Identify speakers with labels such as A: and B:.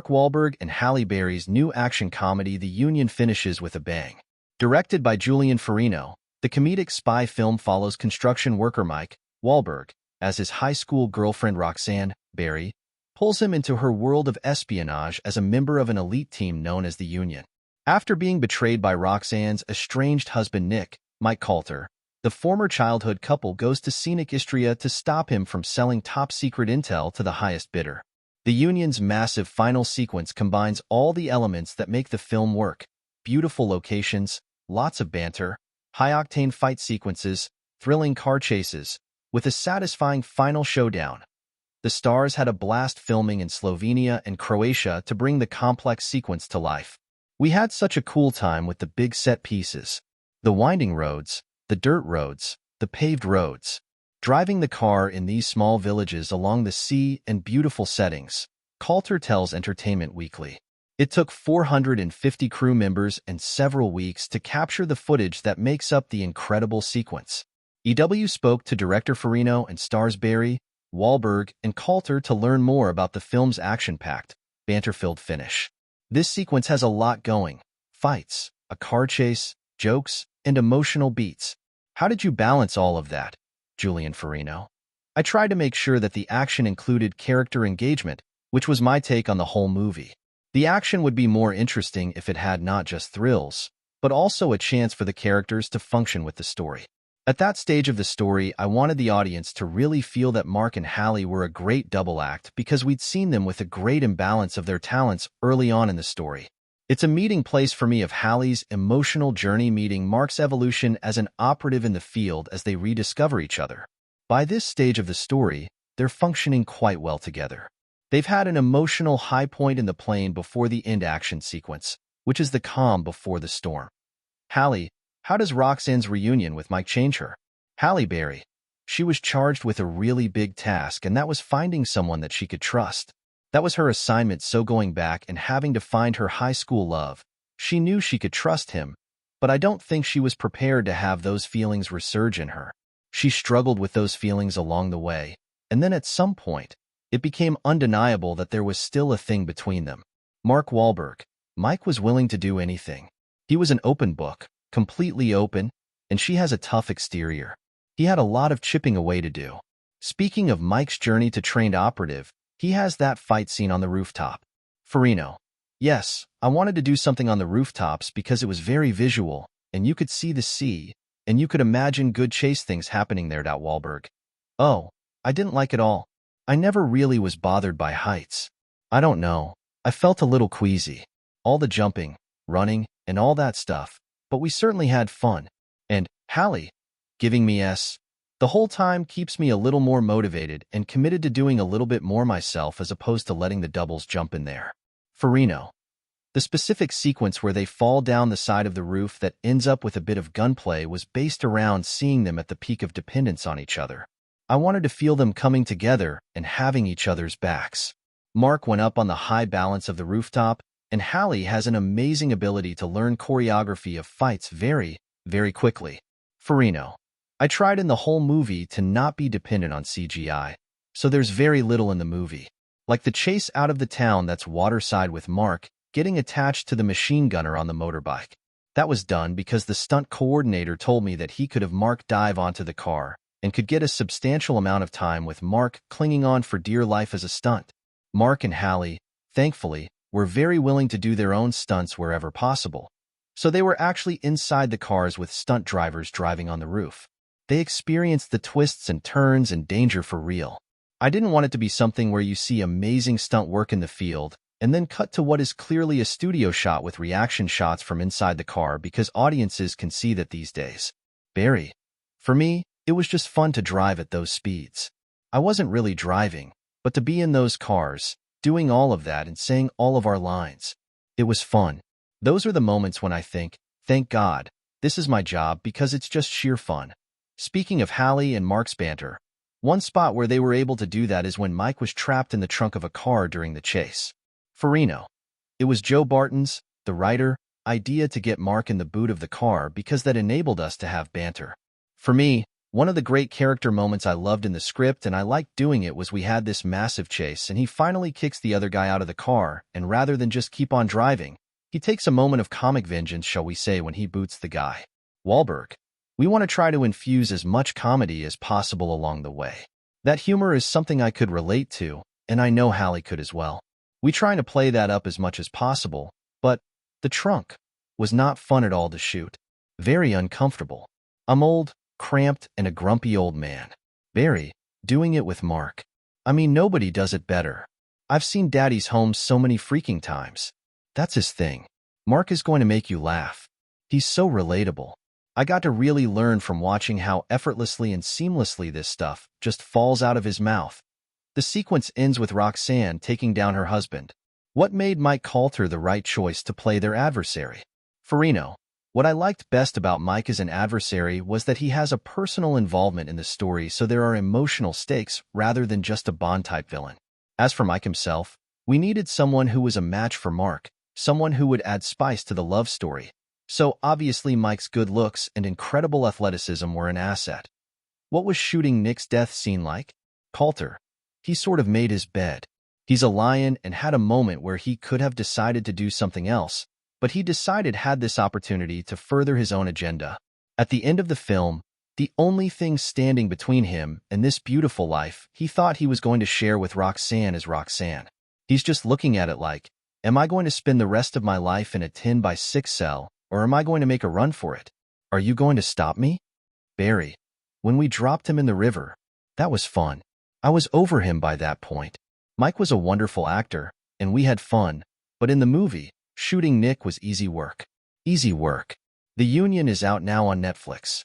A: Wahlberg and Halle Berry's new action comedy The Union finishes with a bang. Directed by Julian Farino, the comedic spy film follows construction worker Mike Wahlberg as his high school girlfriend Roxanne Berry pulls him into her world of espionage as a member of an elite team known as the Union. After being betrayed by Roxanne's estranged husband Nick, Mike Coulter, the former childhood couple goes to scenic Istria to stop him from selling top-secret intel to the highest bidder. The Union's massive final sequence combines all the elements that make the film work: beautiful locations, lots of banter, high-octane fight sequences, thrilling car chases, with a satisfying final showdown. The stars had a blast filming in Slovenia and Croatia to bring the complex sequence to life. We had such a cool time with the big set pieces. The winding roads, the dirt roads, the paved roads. Driving the car in these small villages along the sea and beautiful settings, Coulter tells Entertainment Weekly. It took 450 crew members and several weeks to capture the footage that makes up the incredible sequence. EW spoke to director Farino and stars Berry, Wahlberg, and Coulter to learn more about the film's action-packed, banter-filled finish. This sequence has a lot going: fights, a car chase, jokes, and emotional beats. How did you balance all of that, Julian Farino? I tried to make sure that the action included character engagement, which was my take on the whole movie. The action would be more interesting if it had not just thrills, but also a chance for the characters to function with the story. At that stage of the story, I wanted the audience to really feel that Mark and Halle were a great double act because we'd seen them with a great imbalance of their talents early on in the story. It's a meeting place for me of Halle's emotional journey meeting Mark's evolution as an operative in the field as they rediscover each other. By this stage of the story, they're functioning quite well together. They've had an emotional high point in the plane before the end action sequence, which is the calm before the storm. Halle, how does Roxanne's reunion with Mike change her? Halle Berry. She was charged with a really big task, and that was finding someone that she could trust. That was her assignment, so going back and having to find her high school love, she knew she could trust him, but I don't think she was prepared to have those feelings resurge in her. She struggled with those feelings along the way, and then at some point, it became undeniable that there was still a thing between them. Mark Wahlberg. Mike was willing to do anything. He was an open book, completely open, and she has a tough exterior. He had a lot of chipping away to do. Speaking of Mike's journey to trained operative, he has that fight scene on the rooftop. Farino. Yes, I wanted to do something on the rooftops because it was very visual, and you could see the sea, and you could imagine good chase things happening there. Wahlberg. Oh, I didn't like it all. I never really was bothered by heights. I don't know. I felt a little queasy. All the jumping, running, and all that stuff. But we certainly had fun. And Halle, giving me S the whole time keeps me a little more motivated and committed to doing a little bit more myself as opposed to letting the doubles jump in there. Farino. The specific sequence where they fall down the side of the roof that ends up with a bit of gunplay was based around seeing them at the peak of dependence on each other. I wanted to feel them coming together and having each other's backs. Mark went up on the high balance of the rooftop, and Halle has an amazing ability to learn choreography of fights very, very quickly. Farino. I tried in the whole movie to not be dependent on CGI, so there's very little in the movie. Like the chase out of the town that's waterside with Mark getting attached to the machine gunner on the motorbike. That was done because the stunt coordinator told me that he could have Mark dive onto the car and could get a substantial amount of time with Mark clinging on for dear life as a stunt. Mark and Halle, thankfully, were very willing to do their own stunts wherever possible, so they were actually inside the cars with stunt drivers driving on the roof. They experienced the twists and turns and danger for real. I didn't want it to be something where you see amazing stunt work in the field and then cut to what is clearly a studio shot with reaction shots from inside the car because audiences can see that these days. Berry. For me, it was just fun to drive at those speeds. I wasn't really driving, but to be in those cars, doing all of that and saying all of our lines. It was fun. Those are the moments when I think, thank God, this is my job because it's just sheer fun. Speaking of Halle and Mark's banter, one spot where they were able to do that is when Mike was trapped in the trunk of a car during the chase. Farino. It was Joe Barton's, the writer, idea to get Mark in the boot of the car because that enabled us to have banter. For me, One of the great character moments I loved in the script and I liked doing it was we had this massive chase and he finally kicks the other guy out of the car, and rather than just keep on driving, he takes a moment of comic vengeance, shall we say, when he boots the guy. Wahlberg. We want to try to infuse as much comedy as possible along the way. That humor is something I could relate to, and I know Halle could as well. We trying to play that up as much as possible, but the trunk was not fun at all to shoot. Very uncomfortable. I'm old, cramped, and a grumpy old man. Barry, doing it with Mark. I mean, nobody does it better. I've seen Daddy's Home so many freaking times. That's his thing. Mark is going to make you laugh. He's so relatable. I got to really learn from watching how effortlessly and seamlessly this stuff just falls out of his mouth. The sequence ends with Roxanne taking down her husband. What made Mike Colter the right choice to play their adversary? Farino. What I liked best about Mike as an adversary was that he has a personal involvement in the story, so there are emotional stakes rather than just a Bond-type villain. As for Mike himself, we needed someone who was a match for Mark, someone who would add spice to the love story. So obviously Mike's good looks and incredible athleticism were an asset. What was shooting Nick's death scene like? Colter. He sort of made his bed. He's a lion and had a moment where he could have decided to do something else, but he decided had this opportunity to further his own agenda. At the end of the film, the only thing standing between him and this beautiful life he thought he was going to share with Roxanne is Roxanne. He's just looking at it like, am I going to spend the rest of my life in a 10x6 cell, or am I going to make a run for it? Are you going to stop me? Barry. When we dropped him in the river, that was fun. I was over him by that point. Mike was a wonderful actor, and we had fun, but in the movie, shooting Nick was easy work. Easy work. The Union is out now on Netflix.